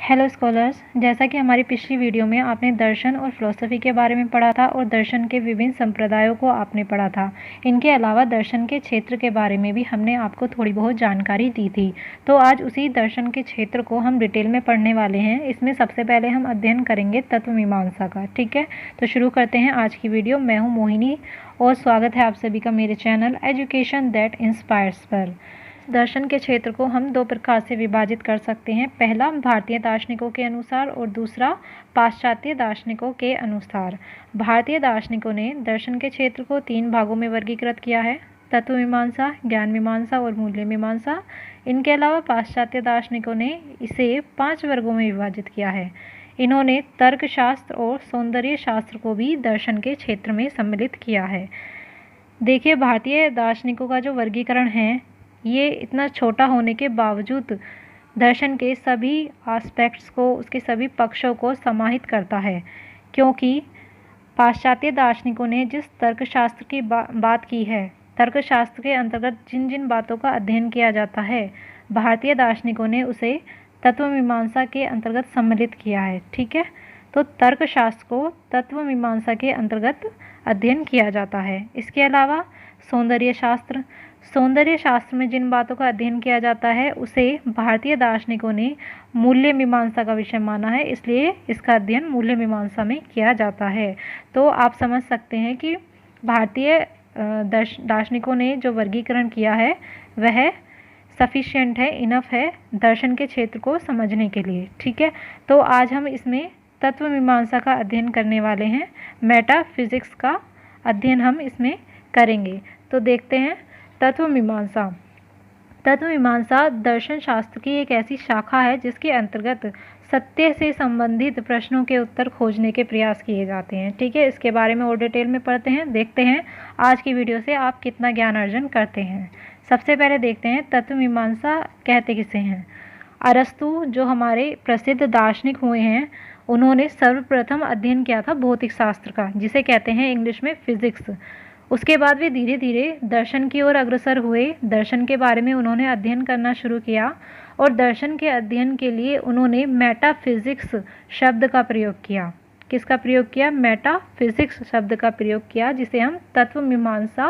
Hello scholars, जैसा कि हमारी पिछली वीडियो में आपने दर्शन और फिलॉसफी के बारे में पढ़ा था और दर्शन के विभिन्न संप्रदायों को आपने पढ़ा था। इनके अलावा दर्शन के क्षेत्र के बारे में भी हमने आपको थोड़ी बहुत जानकारी दी थी। तो आज उसी दर्शन के क्षेत्र को हम डिटेल में पढ़ने वाले हैं। इसमें सबसे पहले हम अध्ययन करेंगे तत्व मीमांसा का। ठीक है, तो शुरू करते हैं आज की वीडियो। मैं हूँ मोहिनी और स्वागत है आप सभी का मेरे चैनल एजुकेशन दैट इंस्पायर्स पर। दर्शन के क्षेत्र को हम दो प्रकार से विभाजित कर सकते हैं। पहला भारतीय दार्शनिकों के अनुसार और दूसरा पाश्चात्य दार्शनिकों के अनुसार। भारतीय दार्शनिकों ने दर्शन के क्षेत्र को 3 भागों में वर्गीकृत किया है: तत्व मीमांसा, ज्ञान मीमांसा और मूल्य मीमांसा। इनके अलावा पाश्चात्य दार्शनिकों ने इसे 5 वर्गों में विभाजित किया है। इन्होंने तर्कशास्त्र और सौंदर्य शास्त्र को भी दर्शन के क्षेत्र में सम्मिलित किया है। देखिए, भारतीय दार्शनिकों का जो वर्गीकरण है ये इतना छोटा होने के बावजूद दर्शन के सभी एस्पेक्ट्स को, उसके सभी पक्षों को समाहित करता है, क्योंकि पाश्चात्य दार्शनिकों ने जिस तर्कशास्त्र की बात की है, तर्कशास्त्र के अंतर्गत जिन जिन बातों का अध्ययन किया जाता है, भारतीय दार्शनिकों ने उसे तत्व मीमांसा के अंतर्गत सम्मिलित किया है। ठीक है, तो तर्कशास्त्र को तत्व मीमांसा के अंतर्गत अध्ययन किया जाता है। इसके अलावा सौंदर्य शास्त्र, सौंदर्य शास्त्र में जिन बातों का अध्ययन किया जाता है उसे भारतीय दार्शनिकों ने मूल्य मीमांसा का विषय माना है, इसलिए इसका अध्ययन मूल्य मीमांसा में किया जाता है। तो आप समझ सकते हैं कि भारतीय दार्शनिकों ने जो वर्गीकरण किया है वह सफिशिएंट है, इनफ है दर्शन के क्षेत्र को समझने के लिए। ठीक है, तो आज हम इसमें तत्व मीमांसा का अध्ययन करने वाले हैं। मेटाफिजिक्स का अध्ययन हम इसमें करेंगे। तो देखते हैं तत्व मीमांसा। तत्व मीमांसा दर्शन शास्त्र की एक ऐसी शाखा है जिसके अंतर्गत सत्य से संबंधित प्रश्नों के उत्तर खोजने के प्रयास किए जाते हैं। ठीक है, इसके बारे में और डिटेल में पढ़ते हैं। देखते हैं आज की वीडियो से आप कितना ज्ञान अर्जन करते हैं। सबसे पहले देखते हैं तत्व मीमांसा कहते किसे हैं। अरस्तु जो हमारे प्रसिद्ध दार्शनिक हुए हैं, उन्होंने सर्वप्रथम अध्ययन किया था भौतिक शास्त्र का, जिसे कहते हैं इंग्लिश में फिजिक्स। उसके बाद वे धीरे धीरे दर्शन की ओर अग्रसर हुए। दर्शन के बारे में उन्होंने अध्ययन करना शुरू किया और दर्शन के अध्ययन के लिए उन्होंने मेटाफिजिक्स शब्द का प्रयोग किया। किसका प्रयोग किया? मेटाफिजिक्स शब्द का प्रयोग किया, जिसे हम तत्व मीमांसा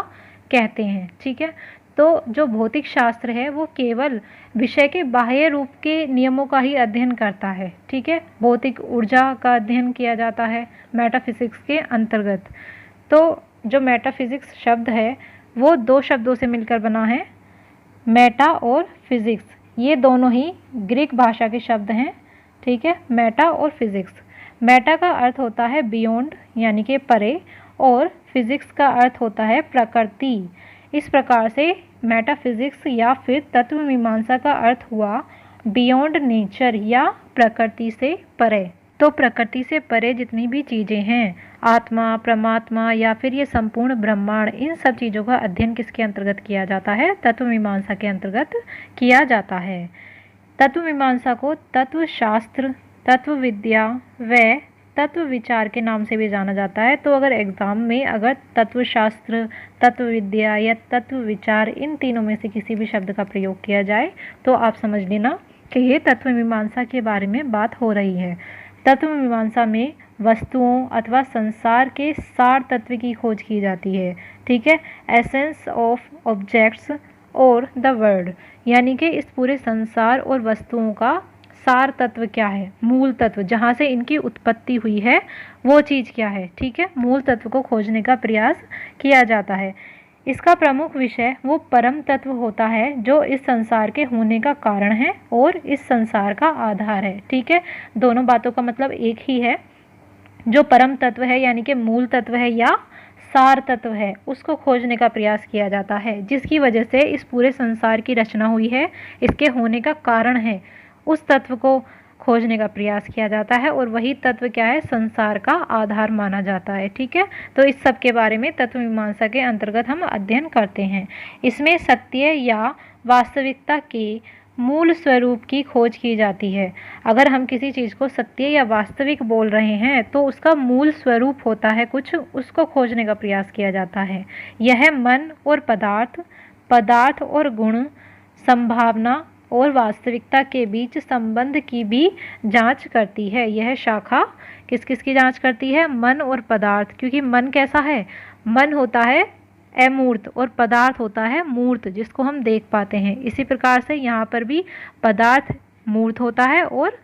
कहते हैं। ठीक है, तो जो भौतिक शास्त्र है वो केवल विषय के बाह्य रूप के नियमों का ही अध्ययन करता है। ठीक है, भौतिक ऊर्जा का अध्ययन किया जाता है मेटाफिजिक्स के अंतर्गत। तो जो मेटाफिजिक्स शब्द है वो 2 शब्दों से मिलकर बना है, मेटा और फिजिक्स। ये दोनों ही ग्रीक भाषा के शब्द हैं। ठीक है, मेटा और फिजिक्स। मेटा का अर्थ होता है बियॉन्ड, यानी कि परे, और फिजिक्स का अर्थ होता है प्रकृति। इस प्रकार से मेटाफिजिक्स या फिर तत्व मीमांसा का अर्थ हुआ बियॉन्ड नेचर या प्रकृति से परे। तो प्रकृति से परे जितनी भी चीज़ें हैं, आत्मा, परमात्मा या फिर ये संपूर्ण ब्रह्मांड, इन सब चीज़ों का अध्ययन किसके अंतर्गत किया जाता है? तत्व मीमांसा के अंतर्गत किया जाता है। तत्व मीमांसा को तत्व शास्त्र, तत्व विद्या व तत्व विचार के नाम से भी जाना जाता है। तो अगर एग्जाम में अगर तत्व शास्त्र, तत्व विद्या या तत्व विचार, इन तीनों में से किसी भी शब्द का प्रयोग किया जाए तो आप समझ लेना कि ये तत्व मीमांसा के बारे में बात हो रही है। तत्व मीमांसा में वस्तुओं अथवा संसार के सार तत्व की खोज की जाती है। ठीक है, एसेंस ऑफ ऑब्जेक्ट्स और द वर्ल्ड, यानी कि इस पूरे संसार और वस्तुओं का सार तत्व क्या है, मूल तत्व, जहाँ से इनकी उत्पत्ति हुई है वो चीज़ क्या है। ठीक है, मूल तत्व को खोजने का प्रयास किया जाता है। इसका प्रमुख विषय वो परम तत्व होता है जो इस संसार के होने का कारण है और इस संसार का आधार है। ठीक है, दोनों बातों का मतलब एक ही है। जो परम तत्व है यानी कि मूल तत्व है या सार तत्व है, उसको खोजने का प्रयास किया जाता है, जिसकी वजह से इस पूरे संसार की रचना हुई है, इसके होने का कारण है, उस तत्व को खोजने का प्रयास किया जाता है और वही तत्व क्या है? संसार का आधार माना जाता है। ठीक है, तो इस सब के बारे में तत्व मीमांसा के अंतर्गत हम अध्ययन करते हैं। इसमें सत्य या वास्तविकता के मूल स्वरूप की खोज की जाती है। अगर हम किसी चीज़ को सत्य या वास्तविक बोल रहे हैं तो उसका मूल स्वरूप होता है कुछ, उसको खोजने का प्रयास किया जाता है। यह मन और पदार्थ, पदार्थ और गुण, संभावना और वास्तविकता के बीच संबंध की भी जांच करती है। यह शाखा किस किस की जांच करती है? मन और पदार्थ, क्योंकि मन कैसा है? मन होता है अमूर्त और पदार्थ होता है मूर्त, जिसको हम देख पाते हैं। इसी प्रकार से यहाँ पर भी पदार्थ मूर्त होता है और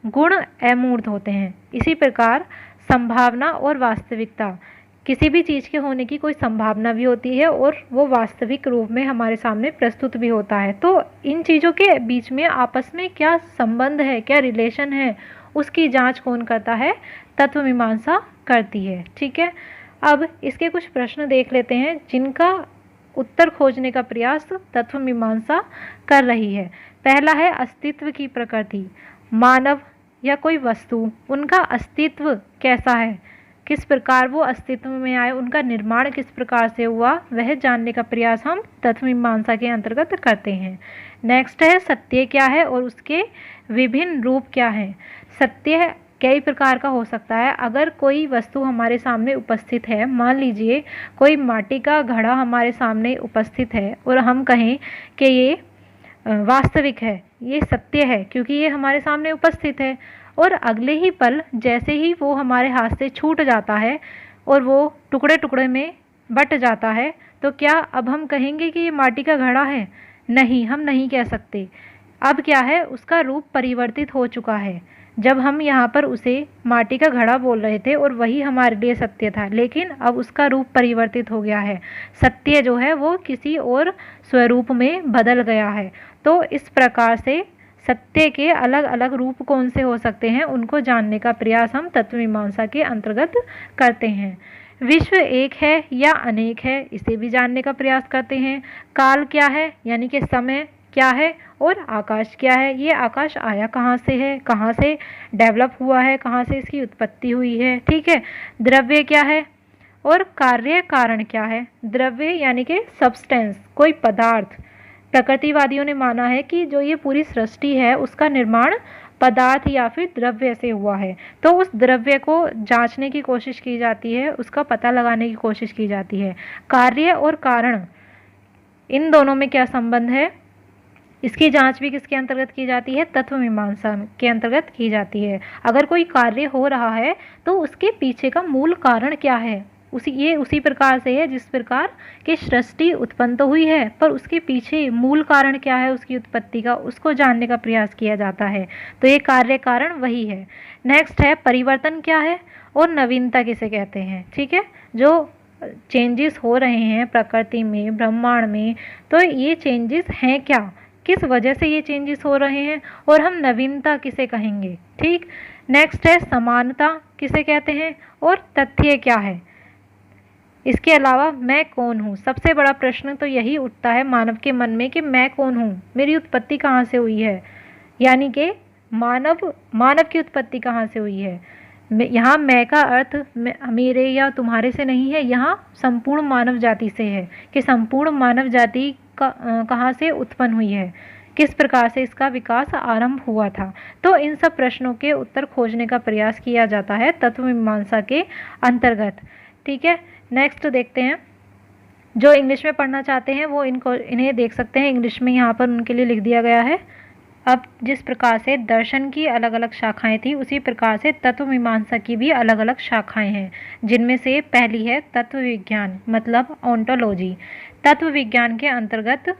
गुण अमूर्त होते हैं। इसी प्रकार संभावना और वास्तविकता, किसी भी चीज़ के होने की कोई संभावना भी होती है और वो वास्तविक रूप में हमारे सामने प्रस्तुत भी होता है। तो इन चीज़ों के बीच में आपस में क्या संबंध है, क्या रिलेशन है, उसकी जांच कौन करता है? तत्व मीमांसा करती है। ठीक है, अब इसके कुछ प्रश्न देख लेते हैं जिनका उत्तर खोजने का प्रयास तत्व मीमांसा कर रही है। पहला है अस्तित्व की प्रकृति। मानव या कोई वस्तु, उनका अस्तित्व कैसा है, किस प्रकार वो अस्तित्व में आए, उनका निर्माण किस प्रकार से हुआ, वह जानने का प्रयास हम तत्व मीमांसा के अंतर्गत करते हैं। नेक्स्ट है सत्य क्या है और उसके विभिन्न रूप क्या हैं। सत्य कई प्रकार का हो सकता है। अगर कोई वस्तु हमारे सामने उपस्थित है, मान लीजिए कोई माटी का घड़ा हमारे सामने उपस्थित है और हम कहें कि ये वास्तविक है, ये सत्य है क्योंकि ये हमारे सामने उपस्थित है, और अगले ही पल जैसे ही वो हमारे हाथ से छूट जाता है और वो टुकड़े टुकड़े में बट जाता है, तो क्या अब हम कहेंगे कि ये माटी का घड़ा है? नहीं, हम नहीं कह सकते। अब क्या है, उसका रूप परिवर्तित हो चुका है। जब हम यहाँ पर उसे माटी का घड़ा बोल रहे थे और वही हमारे लिए सत्य था, लेकिन अब उसका रूप परिवर्तित हो गया है। सत्य जो है वो किसी और स्वरूप में बदल गया है। तो इस प्रकार से सत्य के अलग अलग रूप कौन से हो सकते हैं, उनको जानने का प्रयास हम तत्व मीमांसा के अंतर्गत करते हैं। विश्व एक है या अनेक है, इसे भी जानने का प्रयास करते हैं। काल क्या है, यानी कि समय क्या है, और आकाश क्या है, ये आकाश आया कहाँ से है, कहाँ से डेवलप हुआ है, कहाँ से इसकी उत्पत्ति हुई है। ठीक है, द्रव्य क्या है और कार्य कारण क्या है। द्रव्य यानी कि सब्सटेंस, कोई पदार्थ। प्रकृतिवादियों ने माना है कि जो ये पूरी सृष्टि है उसका निर्माण पदार्थ या फिर द्रव्य से हुआ है। तो उस द्रव्य को जांचने की कोशिश की जाती है, उसका पता लगाने की कोशिश की जाती है। कार्य और कारण, इन दोनों में क्या संबंध है, इसकी जांच भी किसके अंतर्गत की जाती है? तत्व मीमांसा के अंतर्गत की जाती है। अगर कोई कार्य हो रहा है तो उसके पीछे का मूल कारण क्या है, उसी प्रकार से है जिस प्रकार की सृष्टि उत्पन्न तो हुई है, पर उसके पीछे मूल कारण क्या है उसकी उत्पत्ति का, उसको जानने का प्रयास किया जाता है। तो ये कार्य कारण वही है। नेक्स्ट है परिवर्तन क्या है और नवीनता किसे कहते हैं। ठीक है, जो चेंजेस हो रहे हैं प्रकृति में, ब्रह्मांड में, तो ये चेंजेस हैं क्या, किस वजह से ये चेंजेस हो रहे हैं, और हम नवीनता किसे कहेंगे। ठीक, नेक्स्ट है समानता किसे कहते हैं और तथ्य क्या है। इसके अलावा मैं कौन हूँ, सबसे बड़ा प्रश्न तो यही उठता है मानव के मन में कि मैं कौन हूँ, मेरी उत्पत्ति कहाँ से हुई है, यानी कि मानव की उत्पत्ति कहाँ से हुई है। यहाँ मैं का अर्थ मेरे या तुम्हारे से नहीं है, यहाँ संपूर्ण मानव जाति से है कि संपूर्ण मानव जाति कहाँ से उत्पन्न हुई है, किस प्रकार से इसका विकास आरंभ हुआ था। तो इन सब प्रश्नों के उत्तर खोजने का प्रयास किया जाता है तत्व मीमांसा के अंतर्गत। ठीक है, नेक्स्ट देखते हैं। जो इंग्लिश में पढ़ना चाहते हैं वो इन्हें देख सकते हैं, इंग्लिश में यहाँ पर उनके लिए लिख दिया गया है। अब जिस प्रकार से दर्शन की अलग अलग शाखाएं थी, उसी प्रकार से तत्व मीमांसा की भी अलग अलग शाखाएं हैं, जिनमें से पहली है तत्व विज्ञान, मतलब ऑन्टोलॉजी। तत्व विज्ञान के अंतर्गत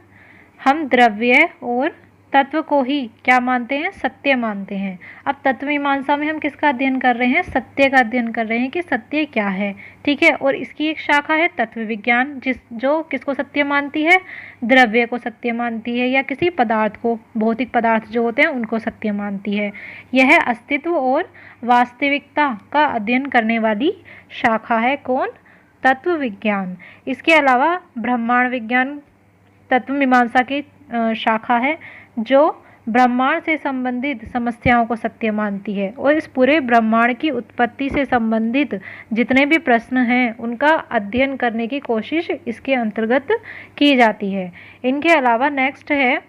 हम द्रव्य और तत्व को ही क्या मानते हैं? सत्य मानते हैं। अब तत्व मीमांसा में हम किसका अध्ययन कर रहे हैं? सत्य का अध्ययन कर रहे हैं कि सत्य क्या है। ठीक है, और इसकी एक शाखा है तत्व विज्ञान, जो किसको सत्य मानती है? द्रव्य को सत्य मानती है, या किसी पदार्थ को, भौतिक पदार्थ जो होते हैं उनको सत्य मानती है। यह अस्तित्व और वास्तविकता का अध्ययन करने वाली शाखा है कौन? तत्व विज्ञान। इसके अलावा ब्रह्मांड विज्ञान तत्व मीमांसा की शाखा है, जो ब्रह्मांड से संबंधित समस्याओं को सत्य मानती है, और इस पूरे ब्रह्मांड की उत्पत्ति से संबंधित जितने भी प्रश्न हैं उनका अध्ययन करने की कोशिश इसके अंतर्गत की जाती है। इनके अलावा नेक्स्ट है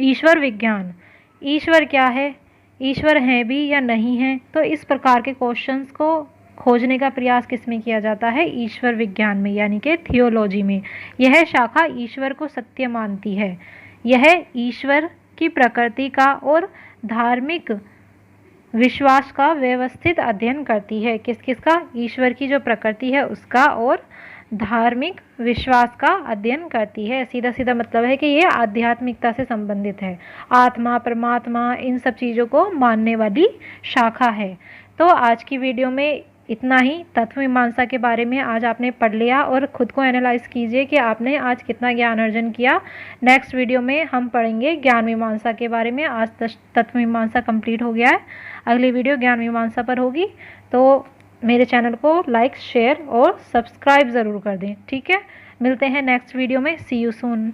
ईश्वर विज्ञान। ईश्वर क्या है, ईश्वर है भी या नहीं है, तो इस प्रकार के क्वेश्चंस को खोजने का प्रयास किसमें किया जाता है? ईश्वर विज्ञान में, यानी कि थियोलॉजी में। यह शाखा ईश्वर को सत्य मानती है। यह ईश्वर की प्रकृति का और धार्मिक विश्वास का व्यवस्थित अध्ययन करती है। किस किस का? ईश्वर की जो प्रकृति है उसका और धार्मिक विश्वास का अध्ययन करती है। सीधा सीधा मतलब है कि ये आध्यात्मिकता से संबंधित है। आत्मा, परमात्मा, इन सब चीज़ों को मानने वाली शाखा है। तो आज की वीडियो में इतना ही। तत्व मीमांसा के बारे में आज आपने पढ़ लिया और खुद को एनालाइज कीजिए कि आपने आज कितना ज्ञान अर्जन किया। नेक्स्ट वीडियो में हम पढ़ेंगे ज्ञान मीमांसा के बारे में। आज तत्व मीमांसा कंप्लीट हो गया है, अगली वीडियो ज्ञान मीमांसा पर होगी। तो मेरे चैनल को लाइक, शेयर और सब्सक्राइब ज़रूर कर दें। ठीक है, मिलते हैं नेक्स्ट वीडियो में। सी यू सून।